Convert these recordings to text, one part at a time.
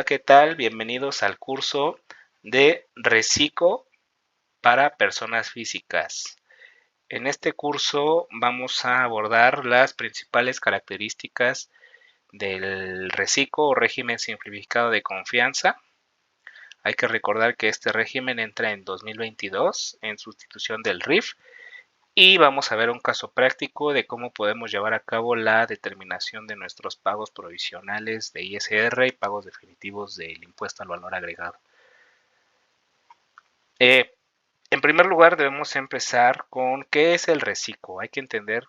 ¿qué tal? Bienvenidos al curso de Reciclo para personas físicas. En este curso vamos a abordar las principales características del reciclo o régimen simplificado de confianza. Hay que recordar que este régimen entra en 2022 en sustitución del RIF y vamos a ver un caso práctico de cómo podemos llevar a cabo la determinación de nuestros pagos provisionales de ISR y pagos definitivos del impuesto al valor agregado. En primer lugar, debemos empezar con qué es el reciclo. Hay que entender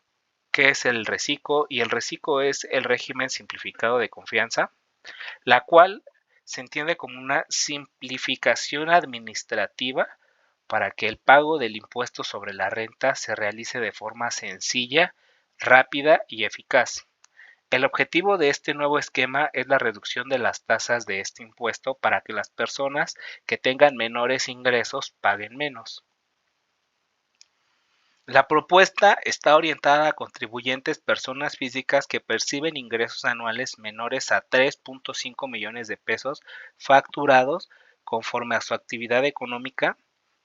qué es el reciclo, y el reciclo es el régimen simplificado de confianza, la cual se entiende como una simplificación administrativa para que el pago del impuesto sobre la renta se realice de forma sencilla, rápida y eficaz. El objetivo de este nuevo esquema es la reducción de las tasas de este impuesto para que las personas que tengan menores ingresos paguen menos. La propuesta está orientada a contribuyentes personas físicas que perciben ingresos anuales menores a 3.5 millones de pesos facturados conforme a su actividad económica,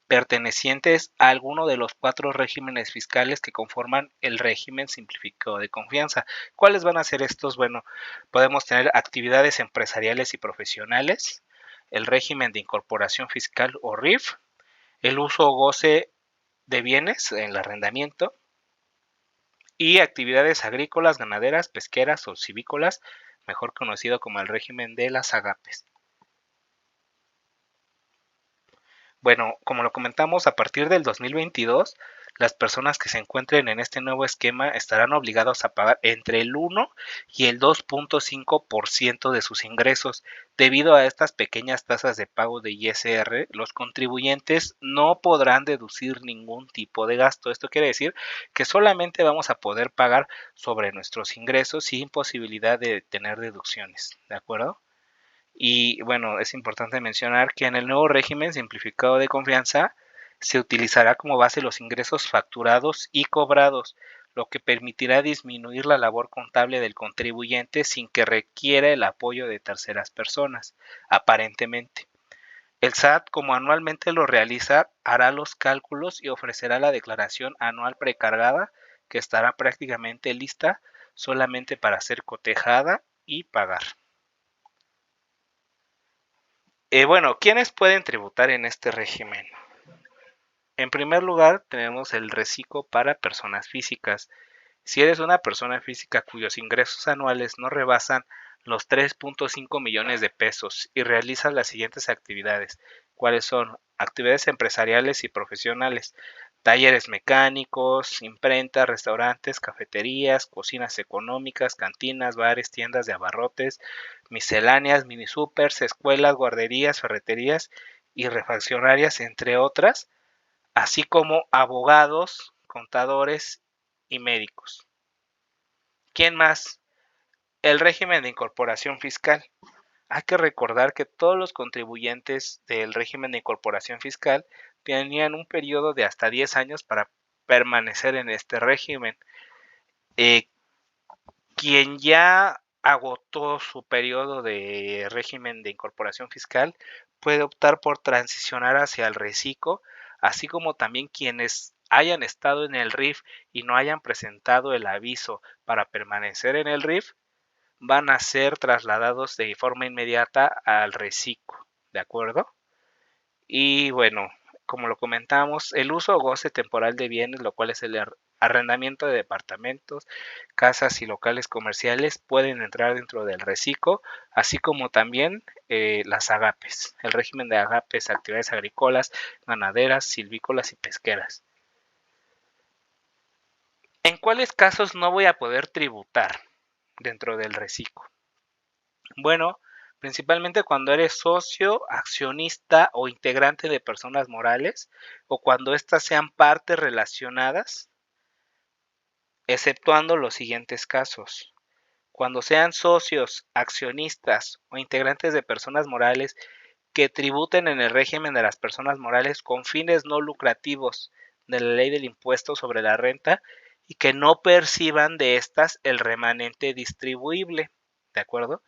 pertenecientes a alguno de los 4 regímenes fiscales que conforman el régimen simplificado de confianza. ¿Cuáles van a ser estos? Bueno, podemos tener actividades empresariales y profesionales, el régimen de incorporación fiscal o RIF, el uso o goce de bienes, el arrendamiento, y actividades agrícolas, ganaderas, pesqueras o silvícolas, mejor conocido como el régimen de las AGAPES. Bueno, como lo comentamos, a partir del 2022, las personas que se encuentren en este nuevo esquema estarán obligados a pagar entre el 1 y el 2.5% de sus ingresos. Debido a estas pequeñas tasas de pago de ISR, los contribuyentes no podrán deducir ningún tipo de gasto. Esto quiere decir que solamente vamos a poder pagar sobre nuestros ingresos sin posibilidad de tener deducciones, ¿de acuerdo? Y bueno, es importante mencionar que en el nuevo régimen simplificado de confianza se utilizará como base los ingresos facturados y cobrados, lo que permitirá disminuir la labor contable del contribuyente sin que requiera el apoyo de terceras personas, aparentemente. El SAT, como anualmente lo realiza, hará los cálculos y ofrecerá la declaración anual precargada, que estará prácticamente lista solamente para ser cotejada y pagar. Bueno, ¿quiénes pueden tributar en este régimen? En primer lugar, tenemos el reciclo para personas físicas. Si eres una persona física cuyos ingresos anuales no rebasan los 3.5 millones de pesos y realizas las siguientes actividades, ¿cuáles son? Actividades empresariales y profesionales, talleres mecánicos, imprentas, restaurantes, cafeterías, cocinas económicas, cantinas, bares, tiendas de abarrotes, misceláneas, mini supers, escuelas, guarderías, ferreterías y refaccionarias, entre otras, así como abogados, contadores y médicos. ¿Quién más? El régimen de incorporación fiscal. Hay que recordar que todos los contribuyentes del régimen de incorporación fiscal tenían un periodo de hasta 10 años para permanecer en este régimen. Quien ya agotó su periodo de régimen de incorporación fiscal puede optar por transicionar hacia el reciclo, así como también quienes hayan estado en el RIF y no hayan presentado el aviso para permanecer en el RIF van a ser trasladados de forma inmediata al reciclo, ¿de acuerdo? Y bueno, como lo comentamos, el uso o goce temporal de bienes, lo cual es el arrendamiento de departamentos, casas y locales comerciales, pueden entrar dentro del reciclo, así como también las agapes, el régimen de agapes, actividades agrícolas, ganaderas, silvícolas y pesqueras. ¿En cuáles casos no voy a poder tributar dentro del reciclo? Bueno, principalmente cuando eres socio, accionista o integrante de personas morales, o cuando éstas sean partes relacionadas, exceptuando los siguientes casos. Cuando sean socios, accionistas o integrantes de personas morales que tributen en el régimen de las personas morales con fines no lucrativos de la ley del impuesto sobre la renta y que no perciban de estas el remanente distribuible, ¿de acuerdo?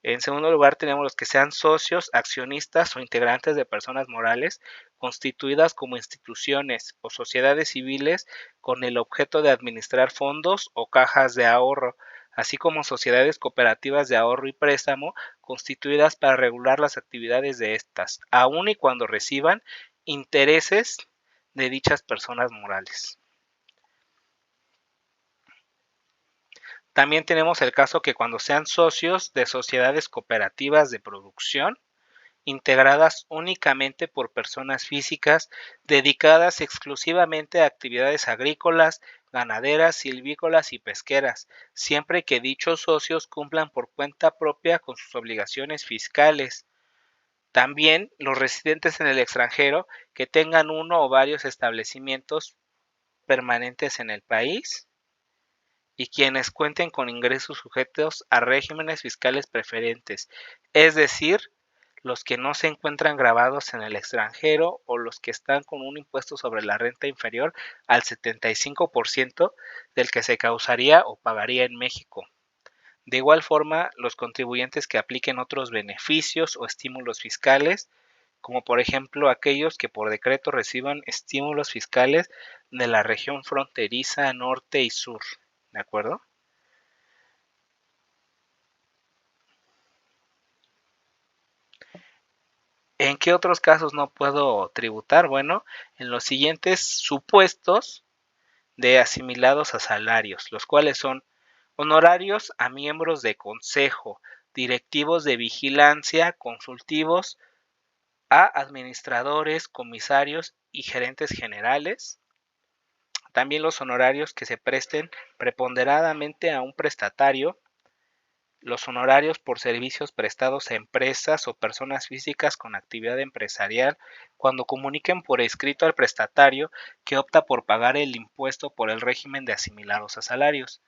En segundo lugar, tenemos los que sean socios, accionistas o integrantes de personas morales constituidas como instituciones o sociedades civiles con el objeto de administrar fondos o cajas de ahorro, así como sociedades cooperativas de ahorro y préstamo constituidas para regular las actividades de estas, aun y cuando reciban intereses de dichas personas morales. También tenemos el caso que cuando sean socios de sociedades cooperativas de producción, integradas únicamente por personas físicas dedicadas exclusivamente a actividades agrícolas, ganaderas, silvícolas y pesqueras, siempre que dichos socios cumplan por cuenta propia con sus obligaciones fiscales. También los residentes en el extranjero que tengan uno o varios establecimientos permanentes en el país y quienes cuenten con ingresos sujetos a regímenes fiscales preferentes, es decir, los que no se encuentran gravados en el extranjero o los que están con un impuesto sobre la renta inferior al 75% del que se causaría o pagaría en México. De igual forma, los contribuyentes que apliquen otros beneficios o estímulos fiscales, como por ejemplo aquellos que por decreto reciban estímulos fiscales de la región fronteriza norte y sur. ¿De acuerdo? ¿En qué otros casos no puedo tributar? Bueno, en los siguientes supuestos de asimilados a salarios, los cuales son honorarios a miembros de consejo, directivos de vigilancia, consultivos a administradores, comisarios y gerentes generales. También los honorarios que se presten preponderadamente a un prestatario, los honorarios por servicios prestados a empresas o personas físicas con actividad empresarial cuando comuniquen por escrito al prestatario que opta por pagar el impuesto por el régimen de asimilados a salarios.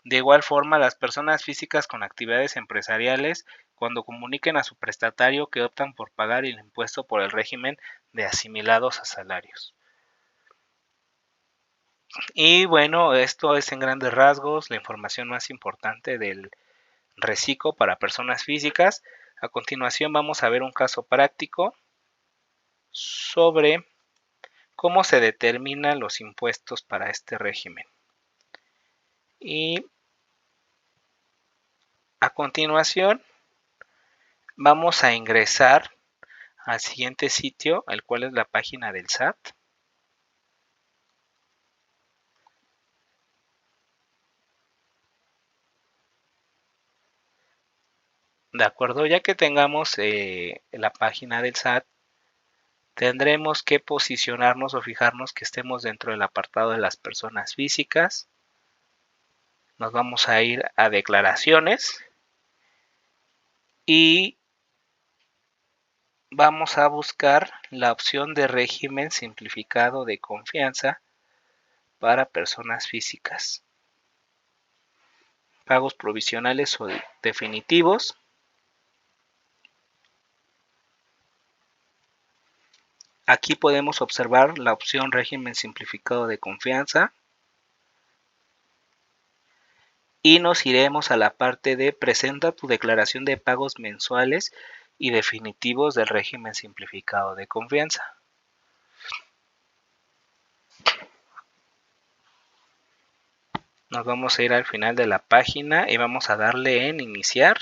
De igual forma, las personas físicas con actividades empresariales cuando comuniquen a su prestatario que optan por pagar el impuesto por el régimen de asimilados a salarios. Y bueno, esto es en grandes rasgos la información más importante del reciclo para personas físicas. A continuación vamos a ver un caso práctico sobre cómo se determinan los impuestos para este régimen. Y a continuación vamos a ingresar al siguiente sitio, el cual es la página del SAT. De acuerdo, ya que tengamos la página del SAT, tendremos que posicionarnos o fijarnos que estemos dentro del apartado de las personas físicas. Nos vamos a ir a declaraciones y vamos a buscar la opción de régimen simplificado de confianza para personas físicas. Pagos provisionales o definitivos. Aquí podemos observar la opción régimen simplificado de confianza y nos iremos a la parte de presenta tu declaración de pagos mensuales y definitivos del régimen simplificado de confianza. Nos vamos a ir al final de la página y vamos a darle en iniciar.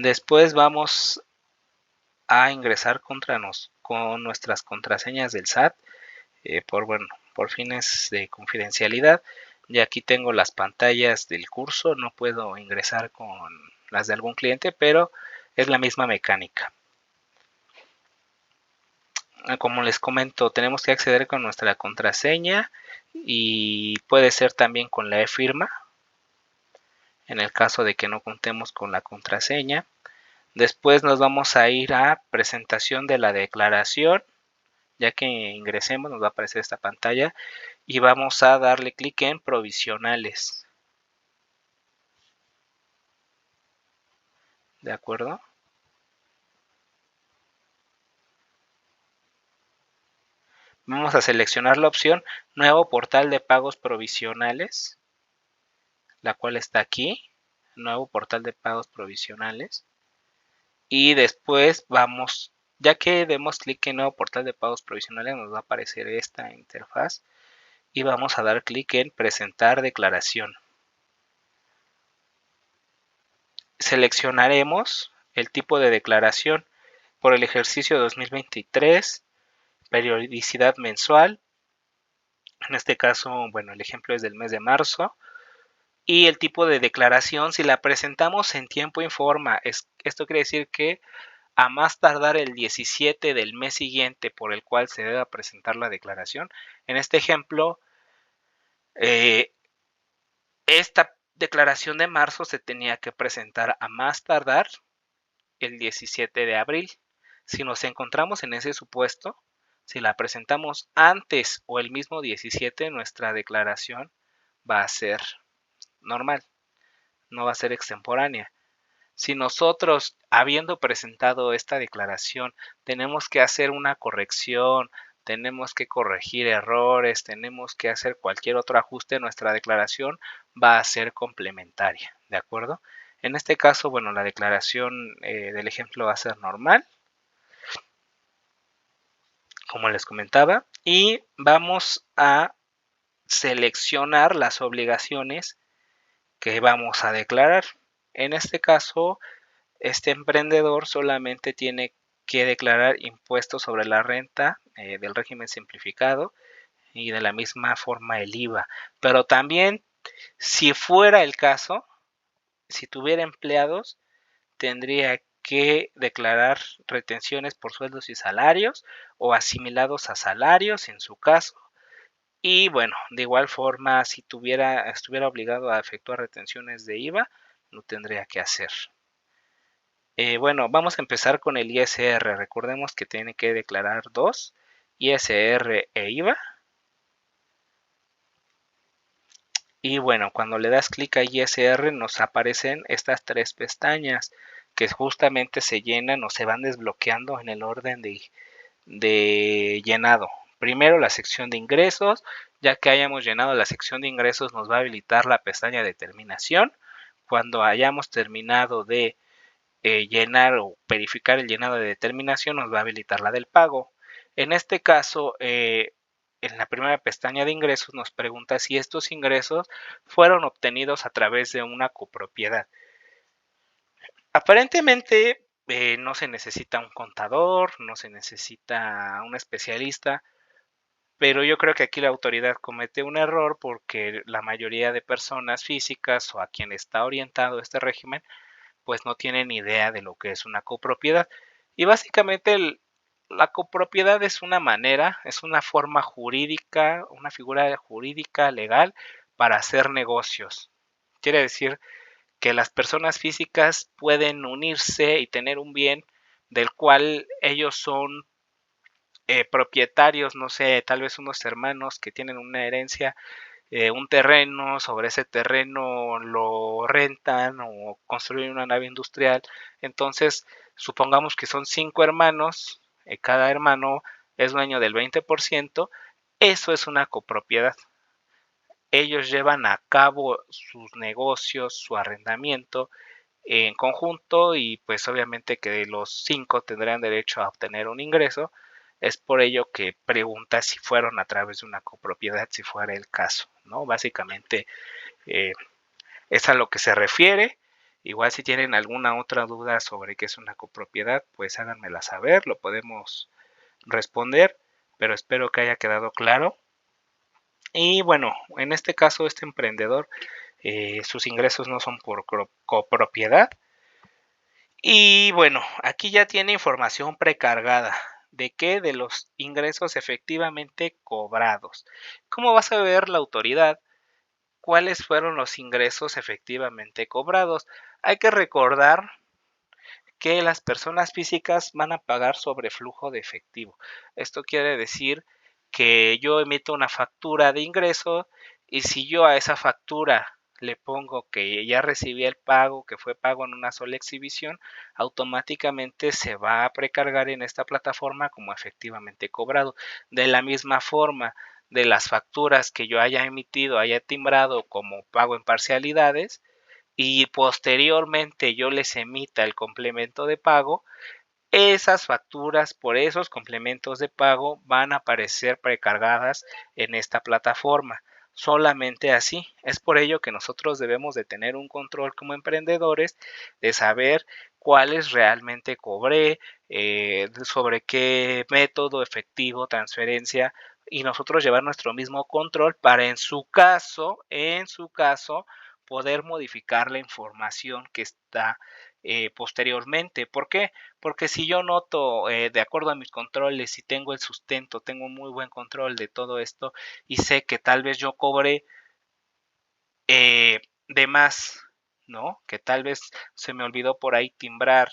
Después vamos a ingresar con nuestras contraseñas del SAT por fines de confidencialidad. Y aquí tengo las pantallas del curso, no puedo ingresar con las de algún cliente, pero es la misma mecánica. Como les comento, tenemos que acceder con nuestra contraseña y puede ser también con la e-firma en el caso de que no contemos con la contraseña. Después nos vamos a ir a presentación de la declaración. Ya que ingresemos nos va a aparecer esta pantalla y vamos a darle clic en provisionales. ¿De acuerdo? Vamos a seleccionar la opción Nuevo portal de pagos provisionales, la cual está aquí, Nuevo portal de pagos provisionales. Y después vamos, ya que demos clic en Nuevo portal de pagos provisionales, nos va a aparecer esta interfaz y vamos a dar clic en Presentar declaración. Seleccionaremos el tipo de declaración por el ejercicio 2023, periodicidad mensual, en este caso, bueno, el ejemplo es del mes de marzo, y el tipo de declaración, si la presentamos en tiempo y forma, esto quiere decir que a más tardar el 17 del mes siguiente por el cual se debe presentar la declaración. En este ejemplo, esta declaración de marzo se tenía que presentar a más tardar el 17 de abril. Si nos encontramos en ese supuesto, si la presentamos antes o el mismo 17, nuestra declaración va a ser normal, no va a ser extemporánea. Si nosotros, habiendo presentado esta declaración, tenemos que hacer una corrección, tenemos que corregir errores, tenemos que hacer cualquier otro ajuste, nuestra declaración va a ser complementaria, ¿de acuerdo? En este caso, bueno, la declaración del ejemplo va a ser normal, como les comentaba, y vamos a seleccionar las obligaciones que vamos a declarar. En este caso, este emprendedor solamente tiene que declarar impuestos sobre la renta del régimen simplificado y de la misma forma el IVA. Pero también, si fuera el caso, si tuviera empleados, tendría que declarar retenciones por sueldos y salarios o asimilados a salarios en su caso. Y bueno, de igual forma, si estuviera obligado a efectuar retenciones de IVA, lo tendría que hacer. Bueno, vamos a empezar con el ISR. Recordemos que tiene que declarar dos, ISR e IVA. Y bueno, cuando le das clic a ISR nos aparecen estas tres pestañas que justamente se llenan o se van desbloqueando en el orden de llenado. Primero la sección de ingresos, ya que hayamos llenado la sección de ingresos nos va a habilitar la pestaña de terminación. Cuando hayamos terminado de llenar o verificar el llenado de determinación nos va a habilitar la del pago. En este caso, en la primera pestaña de ingresos nos pregunta si estos ingresos fueron obtenidos a través de una copropiedad. Aparentemente no se necesita un contador, no se necesita un especialista, pero yo creo que aquí la autoridad comete un error porque la mayoría de personas físicas o a quien está orientado este régimen pues no tienen idea de lo que es una copropiedad. Y básicamente la copropiedad es una manera, es una forma jurídica, una figura jurídica legal para hacer negocios. Quiere decir que las personas físicas pueden unirse y tener un bien del cual ellos son propietarios, no sé, tal vez unos hermanos que tienen una herencia, un terreno, sobre ese terreno lo rentan o construyen una nave industrial. Entonces, supongamos que son 5 hermanos, cada hermano es dueño del 20%, eso es una copropiedad. Ellos llevan a cabo sus negocios, su arrendamiento en conjunto y pues obviamente que los 5 tendrán derecho a obtener un ingreso. Es por ello que pregunta si fueron a través de una copropiedad, si fuera el caso, ¿no? Básicamente eh, es a lo que se refiere. Igual si tienen alguna otra duda sobre qué es una copropiedad, pues háganmela saber, lo podemos responder, pero espero que haya quedado claro. Y bueno, en este caso este emprendedor, sus ingresos no son por copropiedad. Y bueno, aquí ya tiene información precargada. ¿De qué? De los ingresos efectivamente cobrados. ¿Cómo va a saber la autoridad cuáles fueron los ingresos efectivamente cobrados? Hay que recordar que las personas físicas van a pagar sobre flujo de efectivo. Esto quiere decir que yo emito una factura de ingreso y si yo a esa factura le pongo que ya recibí el pago, que fue pago en una sola exhibición, automáticamente se va a precargar en esta plataforma como efectivamente cobrado. De la misma forma, de las facturas que yo haya emitido, haya timbrado como pago en parcialidades y posteriormente yo les emita el complemento de pago, esas facturas por esos complementos de pago van a aparecer precargadas en esta plataforma. Solamente así. Es por ello que nosotros debemos de tener un control como emprendedores de saber cuáles realmente cobré, sobre qué método efectivo, transferencia, y nosotros llevar nuestro mismo control para en su caso, poder modificar la información que está posteriormente. ¿Por qué? Porque si yo noto, de acuerdo a mis controles, si tengo el sustento, tengo un muy buen control de todo esto y sé que tal vez yo cobre de más, ¿no? Que tal vez se me olvidó por ahí timbrar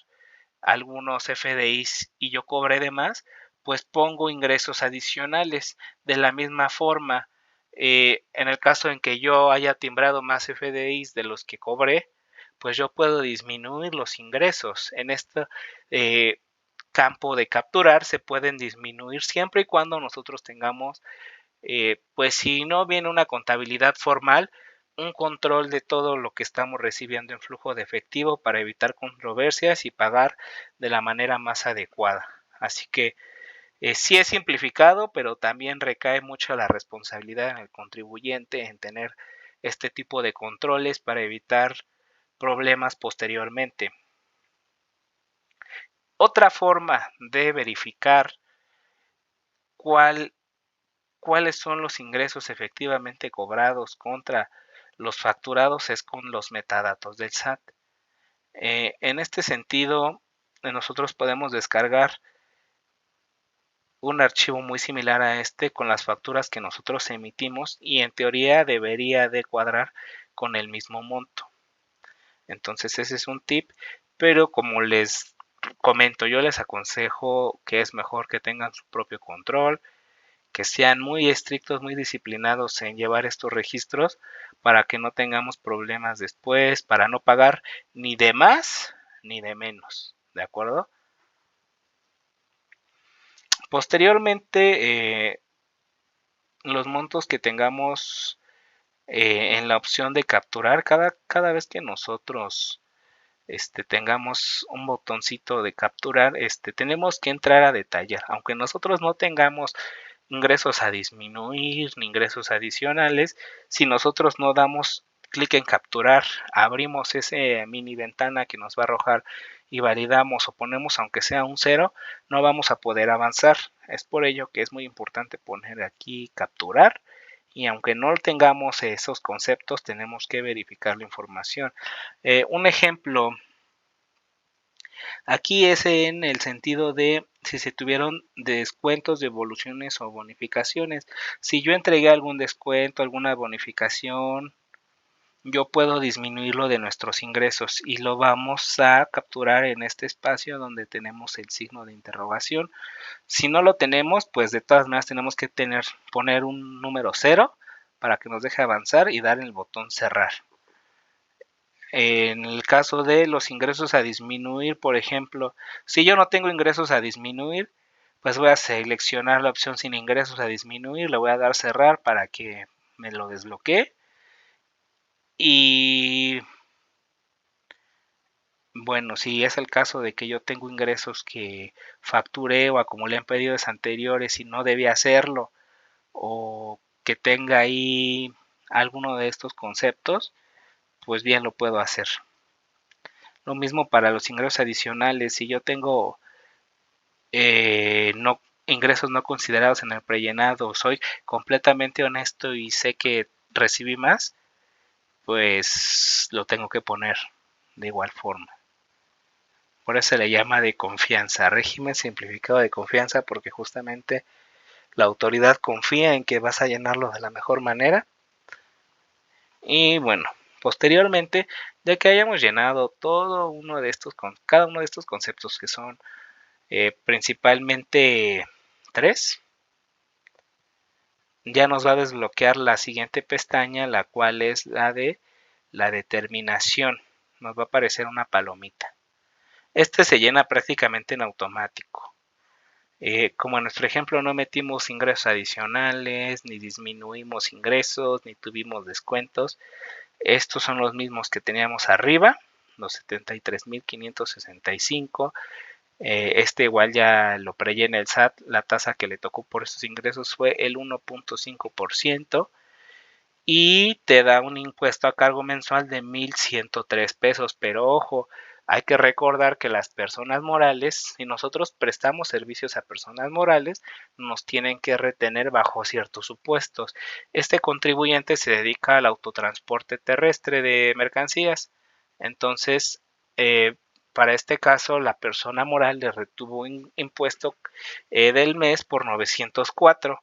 algunos FDIs y yo cobré de más, pues pongo ingresos adicionales. De la misma forma, en el caso en que yo haya timbrado más FDIs de los que cobré, pues yo puedo disminuir los ingresos. En este campo de capturar se pueden disminuir siempre y cuando nosotros tengamos, pues si no viene una contabilidad formal, un control de todo lo que estamos recibiendo en flujo de efectivo para evitar controversias y pagar de la manera más adecuada. Así que sí es simplificado, pero también recae mucho la responsabilidad en el contribuyente en tener este tipo de controles para evitar problemas posteriormente. Otra forma de verificar cuál cuáles son los ingresos efectivamente cobrados contra los facturados es con los metadatos del SAT. En este sentido, nosotros podemos descargar un archivo muy similar a este con las facturas que nosotros emitimos y en teoría debería de cuadrar con el mismo monto. Entonces ese es un tip, pero como les comento, yo les aconsejo que es mejor que tengan su propio control, que sean muy estrictos, muy disciplinados en llevar estos registros para que no tengamos problemas después, para no pagar ni de más ni de menos, ¿de acuerdo? Posteriormente, los montos que tengamos en la opción de capturar, cada vez que nosotros tengamos un botoncito de capturar, tenemos que entrar a detallar, aunque nosotros no tengamos ingresos a disminuir ni ingresos adicionales, si nosotros no damos clic en capturar, abrimos ese mini ventana que nos va a arrojar y validamos o ponemos aunque sea un 0, no vamos a poder avanzar. Es por ello que es muy importante poner aquí capturar y aunque no tengamos esos conceptos tenemos que verificar la información. Un ejemplo aquí es en el sentido de si se tuvieron descuentos, devoluciones o bonificaciones. Si yo entregué algún descuento, alguna bonificación, yo puedo disminuirlo de nuestros ingresos y lo vamos a capturar en este espacio donde tenemos el signo de interrogación. Si no lo tenemos, pues de todas maneras tenemos que poner un número 0 para que nos deje avanzar y dar el botón cerrar. En el caso de los ingresos a disminuir, por ejemplo, si yo no tengo ingresos a disminuir, pues voy a seleccionar la opción sin ingresos a disminuir, le voy a dar cerrar para que me lo desbloquee. Y bueno, si es el caso de que yo tengo ingresos que facturé o acumulé en periodos anteriores y no debía hacerlo, o que tenga ahí alguno de estos conceptos, pues bien lo puedo hacer. Lo mismo para los ingresos adicionales. Si yo tengo ingresos no considerados en el prellenado, soy completamente honesto y sé que recibí más, pues lo tengo que poner de igual forma. Por eso se le llama de confianza, régimen simplificado de confianza, porque justamente la autoridad confía en que vas a llenarlo de la mejor manera. Y bueno, posteriormente, ya que hayamos llenado cada uno de estos conceptos que son principalmente 3, ya nos va a desbloquear la siguiente pestaña, la cual es la de la determinación. Nos va a aparecer una palomita. Este se llena prácticamente en automático. Como en nuestro ejemplo no metimos ingresos adicionales, ni disminuimos ingresos, ni tuvimos descuentos, estos son los mismos que teníamos arriba, los 73.565. Este igual ya lo prellena el SAT, la tasa que le tocó por estos ingresos fue el 1.5% y te da un impuesto a cargo mensual de 1,103 pesos, pero ojo, hay que recordar que las personas morales, si nosotros prestamos servicios a personas morales, nos tienen que retener bajo ciertos supuestos. Este contribuyente se dedica al autotransporte terrestre de mercancías, entonces, para este caso, la persona moral le retuvo un impuesto del mes por 904.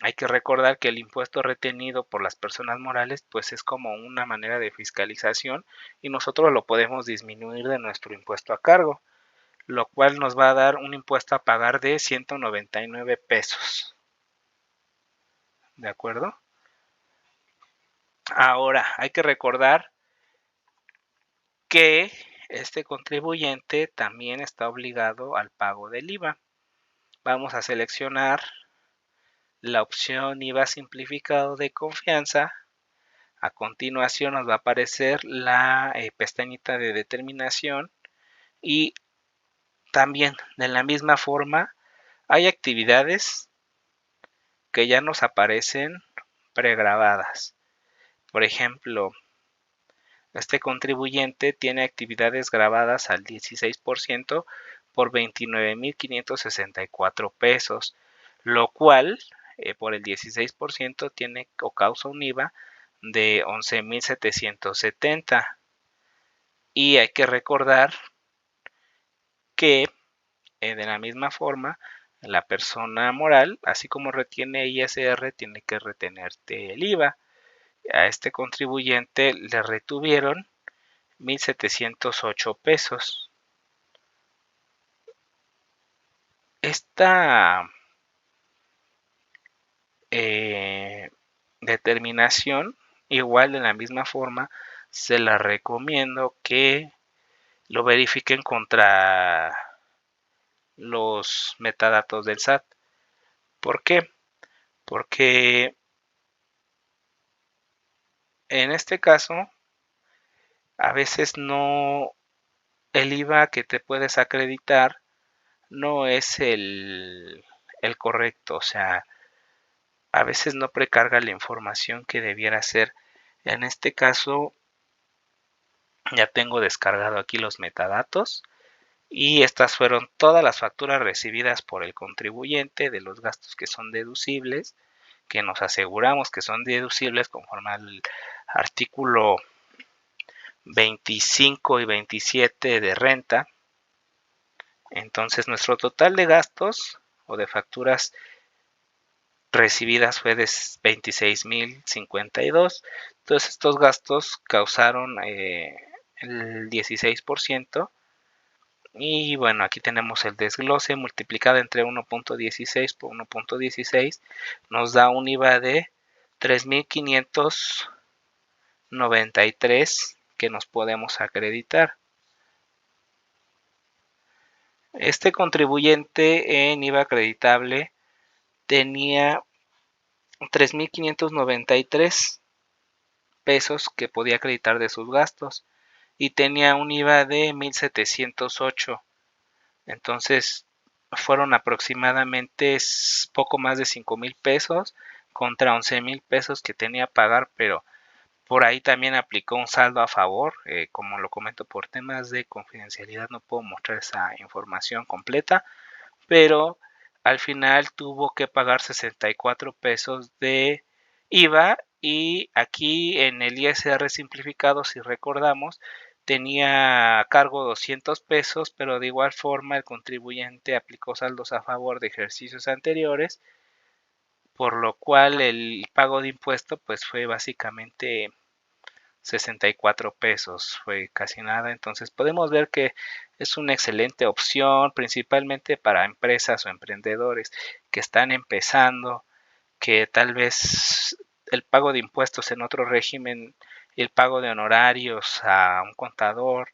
Hay que recordar que el impuesto retenido por las personas morales pues es como una manera de fiscalización y nosotros lo podemos disminuir de nuestro impuesto a cargo, lo cual nos va a dar un impuesto a pagar de 199 pesos. ¿De acuerdo? Ahora, hay que recordar que este contribuyente también está obligado al pago del IVA. Vamos a seleccionar la opción IVA simplificado de confianza. A continuación nos va a aparecer la pestañita de determinación y también de la misma forma hay actividades que ya nos aparecen pregrabadas. Por ejemplo, este contribuyente tiene actividades grabadas al 16% por 29.564 pesos, lo cual por el 16% tiene o causa un IVA de 11.770. Y hay que recordar que de la misma forma la persona moral, así como retiene ISR, tiene que retenerte el IVA. A este contribuyente le retuvieron 1,708 pesos. Esta determinación, igual de la misma forma, se la recomiendo que lo verifiquen contra los metadatos del SAT. ¿Por qué? Porque en este caso, a veces no, el IVA que te puedes acreditar no es el correcto, o sea, a veces no precarga la información que debiera ser. En este caso, ya tengo descargado aquí los metadatos y estas fueron todas las facturas recibidas por el contribuyente de los gastos que son deducibles, que nos aseguramos que son deducibles conforme al artículo 25 y 27 de renta. Entonces nuestro total de gastos o de facturas recibidas fue de 26.052. Entonces estos gastos causaron el 16%. Y bueno, aquí tenemos el desglose multiplicado entre 1.16 por 1.16. Nos da un IVA de 3.593 que nos podemos acreditar. Este contribuyente en IVA acreditable tenía 3.593 pesos que podía acreditar de sus gastos y tenía un IVA de 1,708. Entonces fueron aproximadamente poco más de 5,000 pesos contra 11,000 pesos que tenía que pagar, pero por ahí también aplicó un saldo a favor. Como lo comento, por temas de confidencialidad no puedo mostrar esa información completa, pero al final tuvo que pagar 64 pesos de IVA y aquí en el ISR simplificado, si recordamos, tenía a cargo 200 pesos, pero de igual forma el contribuyente aplicó saldos a favor de ejercicios anteriores, por lo cual el pago de impuesto pues fue básicamente 64 pesos, fue casi nada. Entonces podemos ver que es una excelente opción, principalmente para empresas o emprendedores que están empezando, que tal vez el pago de impuestos en otro régimen el pago de honorarios a un contador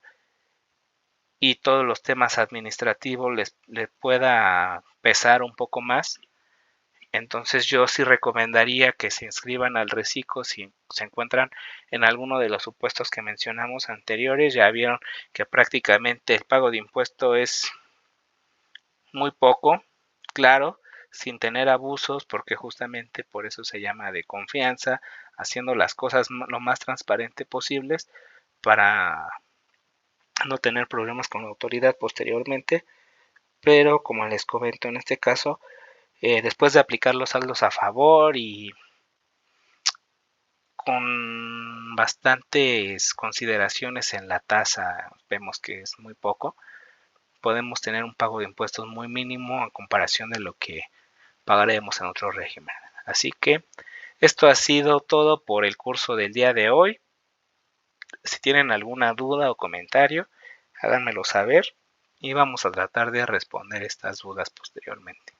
y todos los temas administrativos les pueda pesar un poco más. Entonces yo sí recomendaría que se inscriban al reciclo si se encuentran en alguno de los supuestos que mencionamos anteriores. Ya vieron que prácticamente el pago de impuesto es muy poco, claro, sin tener abusos, porque justamente por eso se llama de confianza, haciendo las cosas lo más transparente posibles para no tener problemas con la autoridad posteriormente. Pero como les comento en este caso, después de aplicar los saldos a favor y con bastantes consideraciones en la tasa, vemos que es muy poco, podemos tener un pago de impuestos muy mínimo en comparación de lo que pagaremos en otro régimen. Así que esto ha sido todo por el curso del día de hoy. Si tienen alguna duda o comentario, háganmelo saber y vamos a tratar de responder estas dudas posteriormente.